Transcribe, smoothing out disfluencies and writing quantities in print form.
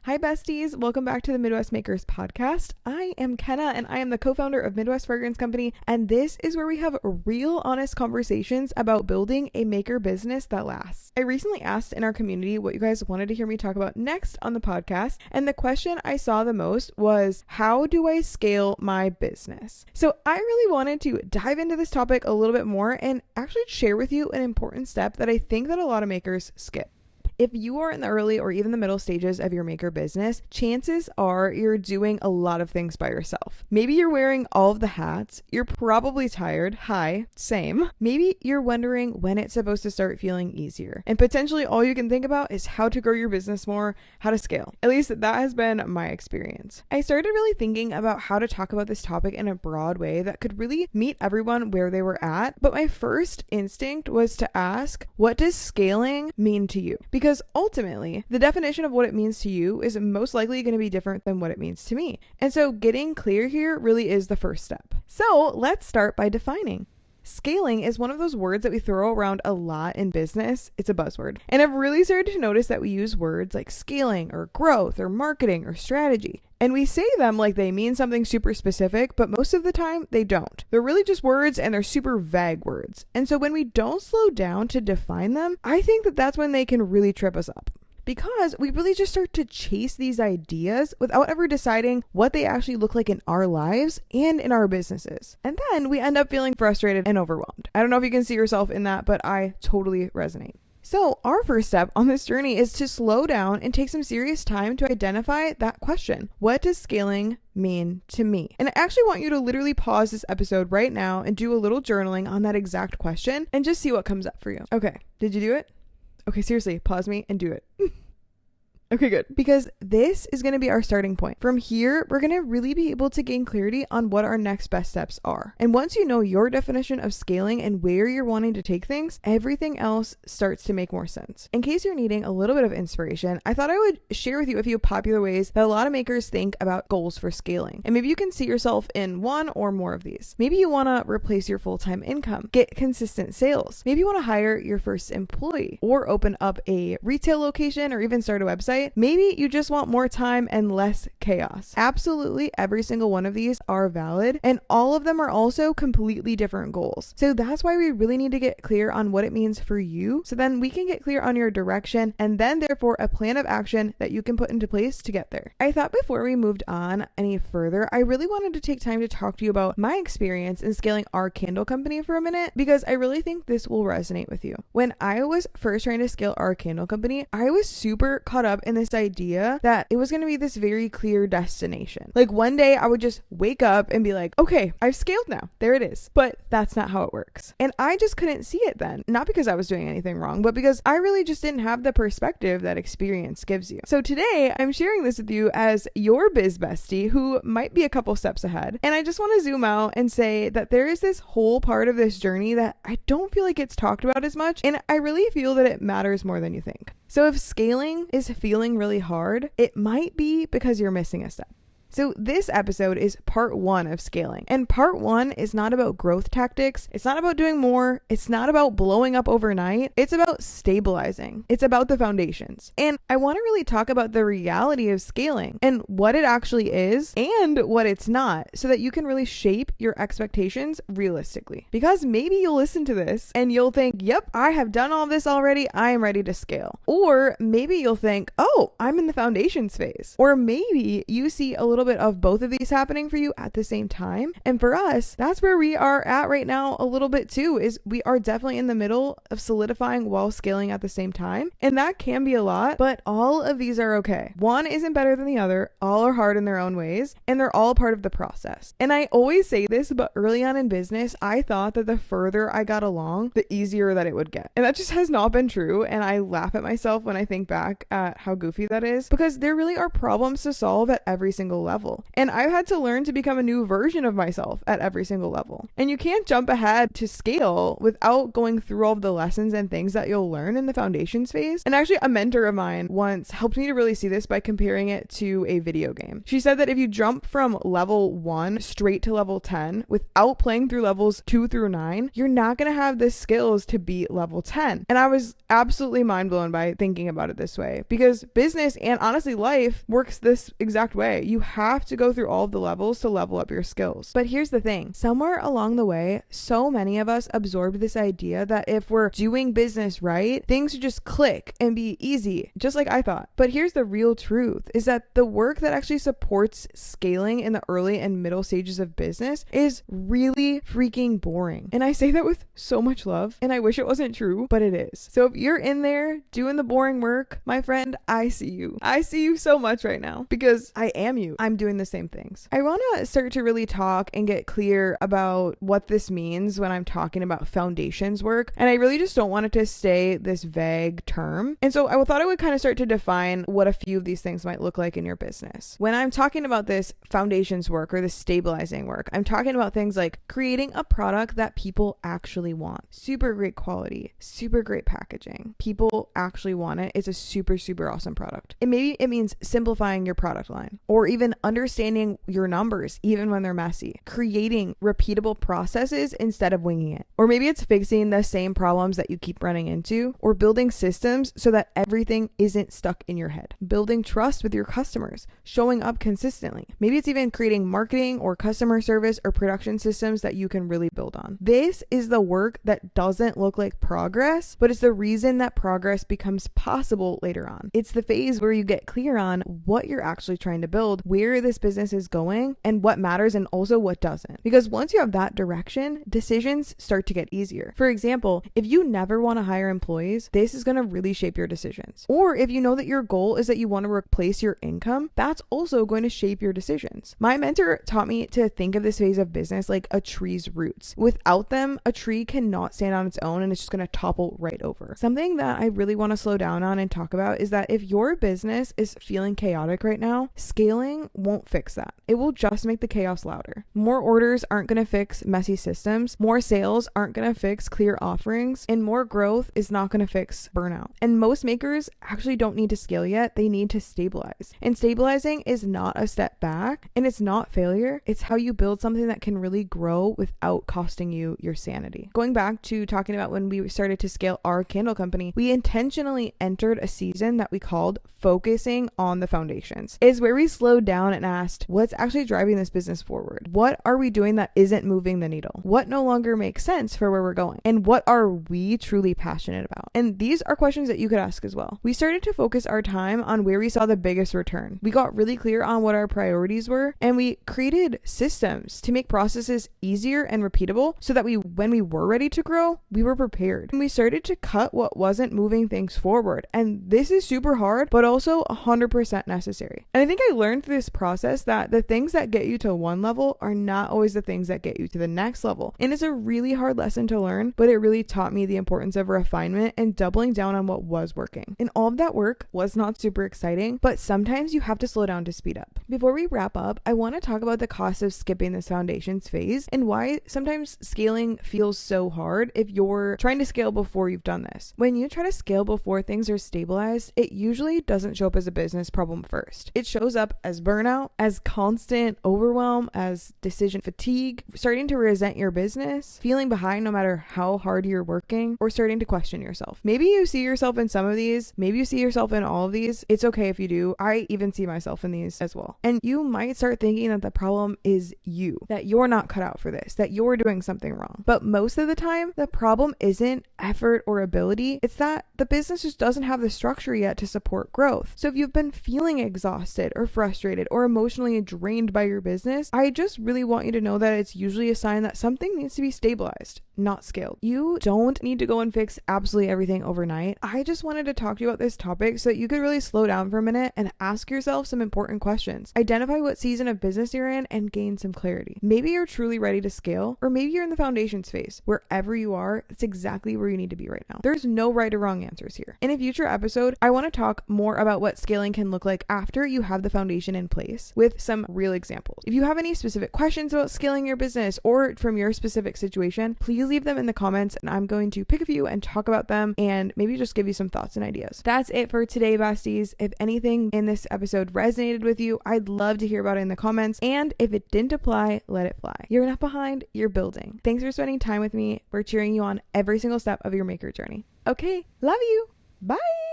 Hi besties, welcome back to the Midwest Makers podcast. I am Kenna and I am the co-founder of Midwest Fragrance Company, and this is where we have real honest conversations about building a maker business that lasts. I recently asked in our community what you guys wanted to hear me talk about next on the podcast, and the question I saw the most was, how do I scale my business? So I really wanted to dive into this topic a little bit more and actually share with you an important step that I think that a lot of makers skip. If you are in the early or even the middle stages of your maker business, chances are you're doing a lot of things by yourself. Maybe you're wearing all of the hats. You're probably tired. Hi, same. Maybe you're wondering when it's supposed to start feeling easier. And potentially all you can think about is how to grow your business more, how to scale. At least that has been my experience. I started really thinking about how to talk about this topic in a broad way that could really meet everyone where they were at. But my first instinct was to ask, what does scaling mean to you? Because ultimately, the definition of what it means to you is most likely going to be different than what it means to me. And so getting clear here really is the first step. So let's start by defining. Scaling is one of those words that we throw around a lot in business. It's a buzzword. And I've really started to notice that we use words like scaling or growth or marketing or strategy. And we say them like they mean something super specific, but most of the time they don't. They're really just words and they're super vague words. And so when we don't slow down to define them, I think that that's when they can really trip us up. Because we really just start to chase these ideas without ever deciding what they actually look like in our lives and in our businesses. And then we end up feeling frustrated and overwhelmed. I don't know if you can see yourself in that, but I totally resonate. So our first step on this journey is to slow down and take some serious time to identify that question. What does scaling mean to me? And I actually want you to literally pause this episode right now and do a little journaling on that exact question and just see what comes up for you. Okay, did you do it? Okay, seriously, pause me and do it. Okay, good. Because this is going to be our starting point. From here, we're going to really be able to gain clarity on what our next best steps are. And once you know your definition of scaling and where you're wanting to take things, everything else starts to make more sense. In case you're needing a little bit of inspiration, I thought I would share with you a few popular ways that a lot of makers think about goals for scaling. And maybe you can see yourself in one or more of these. Maybe you want to replace your full-time income, get consistent sales. Maybe you want to hire your first employee or open up a retail location or even start a website. Maybe you just want more time and less chaos. Absolutely every single one of these are valid, and all of them are also completely different goals. So that's why we really need to get clear on what it means for you, so then we can get clear on your direction and then therefore a plan of action that you can put into place to get there. I thought before we moved on any further, I really wanted to take time to talk to you about my experience in scaling our candle company for a minute, because I really think this will resonate with you. When I was first trying to scale our candle company, I was super caught up in this idea that it was going to be this very clear destination. Like one day I would just wake up and be like, okay, I've scaled now. There it is. But that's not how it works. And I just couldn't see it then. Not because I was doing anything wrong, but because I really just didn't have the perspective that experience gives you. So today I'm sharing this with you as your biz bestie who might be a couple steps ahead. And I just want to zoom out and say that there is this whole part of this journey that I don't feel like it's talked about as much. And I really feel that it matters more than you think. So if scaling is feeling really hard, it might be because you're missing a step. So this episode is part 1 of scaling. And part 1 is not about growth tactics. It's not about doing more. It's not about blowing up overnight. It's about stabilizing. It's about the foundations. And I want to really talk about the reality of scaling and what it actually is and what it's not, so that you can really shape your expectations realistically. Because maybe you'll listen to this and you'll think, yep, I have done all this already. I am ready to scale. Or maybe you'll think, oh, I'm in the foundations phase. Or maybe you see a little bit of both of these happening for you at the same time. And for us, that's where we are at right now a little bit too, is we are definitely in the middle of solidifying while scaling at the same time. And that can be a lot, but all of these are okay. One isn't better than the other. All are hard in their own ways, and they're all part of the process. And I always say this, but early on in business, I thought that the further I got along, the easier that it would get. And that just has not been true. And I laugh at myself when I think back at how goofy that is, because there really are problems to solve at every single level. level. And I've had to learn to become a new version of myself at every single level. And you can't jump ahead to scale without going through all of the lessons and things that you'll learn in the foundations phase. And actually, a mentor of mine once helped me to really see this by comparing it to a video game. She said that if you jump from level 1 straight to level 10 without playing through levels 2 through 9, you're not going to have the skills to beat level 10. And I was absolutely mind blown by thinking about it this way, because business and honestly life works this exact way. You have to go through all of the levels to level up your skills. But here's the thing, somewhere along the way, so many of us absorbed this idea that if we're doing business right, things would just click and be easy, just like I thought. But here's the real truth, is that the work that actually supports scaling in the early and middle stages of business is really freaking boring. And I say that with so much love, and I wish it wasn't true, but it is. So if you're in there doing the boring work, my friend, I see you. I see you so much right now, because I am you. I'm doing the same things. I want to start to really talk and get clear about what this means when I'm talking about foundations work. And I really just don't want it to stay this vague term. And so I thought I would kind of start to define what a few of these things might look like in your business. When I'm talking about this foundations work or this stabilizing work, I'm talking about things like creating a product that people actually want. Super great quality, super great packaging. People actually want it. It's a super, super awesome product. And maybe it means simplifying your product line, or even understanding your numbers, even when they're messy, creating repeatable processes instead of winging it. Or maybe it's fixing the same problems that you keep running into, or building systems so that everything isn't stuck in your head, building trust with your customers, showing up consistently. Maybe it's even creating marketing or customer service or production systems that you can really build on. This is the work that doesn't look like progress, but it's the reason that progress becomes possible later on. It's the phase where you get clear on what you're actually trying to build, where this business is going, and what matters and also what doesn't. Because once you have that direction, decisions start to get easier. For example, if you never want to hire employees, this is going to really shape your decisions. Or if you know that your goal is that you want to replace your income, that's also going to shape your decisions. My mentor taught me to think of this phase of business like a tree's roots. Without them, a tree cannot stand on its own and it's just going to topple right over. Something that I really want to slow down on and talk about is that if your business is feeling chaotic right now, scaling won't fix that. It will just make the chaos louder. More orders aren't going to fix messy systems. More sales aren't going to fix clear offerings. And more growth is not going to fix burnout. And most makers actually don't need to scale yet. They need to stabilize. And stabilizing is not a step back, and it's not failure. It's how you build something that can really grow without costing you your sanity. Going back to talking about when we started to scale our candle company, we intentionally entered a season that we called focusing on the foundations. Is where we slowed down and asked, what's actually driving this business forward? What are we doing that isn't moving the needle? What no longer makes sense for where we're going? And what are we truly passionate about? And these are questions that you could ask as well. We started to focus our time on where we saw the biggest return. We got really clear on what our priorities were, and we created systems to make processes easier and repeatable so that when we were ready to grow, we were prepared. And we started to cut what wasn't moving things forward. And this is super hard, but also 100% necessary. And I think I learned through this process that the things that get you to one level are not always the things that get you to the next level. And it's a really hard lesson to learn, but it really taught me the importance of refinement and doubling down on what was working. And all of that work was not super exciting, but sometimes you have to slow down to speed up. Before we wrap up, I want to talk about the cost of skipping this foundations phase and why sometimes scaling feels so hard if you're trying to scale before you've done this. When you try to scale before things are stabilized, it usually doesn't show up as a business problem first. It shows up as burnout, as constant overwhelm, as decision fatigue, starting to resent your business, feeling behind no matter how hard you're working, or starting to question yourself. Maybe you see yourself in some of these, maybe you see yourself in all of these. It's okay if you do. I even see myself in these as well. And you might start thinking that the problem is you, that you're not cut out for this, that you're doing something wrong. But most of the time, the problem isn't effort or ability. It's that the business just doesn't have the structure yet to support growth. So if you've been feeling exhausted or frustrated or emotionally drained by your business, I just really want you to know that it's usually a sign that something needs to be stabilized, not scaled. You don't need to go and fix absolutely everything overnight. I just wanted to talk to you about this topic so that you could really slow down for a minute and ask yourself some important questions. Identify what season of business you're in and gain some clarity. Maybe you're truly ready to scale, or maybe you're in the foundations phase. Wherever you are, it's exactly where you need to be right now. There's no right or wrong answers here. In a future episode, I want to talk more about what scaling can look like after you have the foundation in place place with some real examples. If you have any specific questions about scaling your business or from your specific situation, please leave them in the comments and I'm going to pick a few and talk about them and maybe just give you some thoughts and ideas. That's it for today, besties. If anything in this episode resonated with you, I'd love to hear about it in the comments. And if it didn't apply, let it fly. You're not behind, you're building. Thanks for spending time with me. We're cheering you on every single step of your maker journey. Okay, love you. Bye.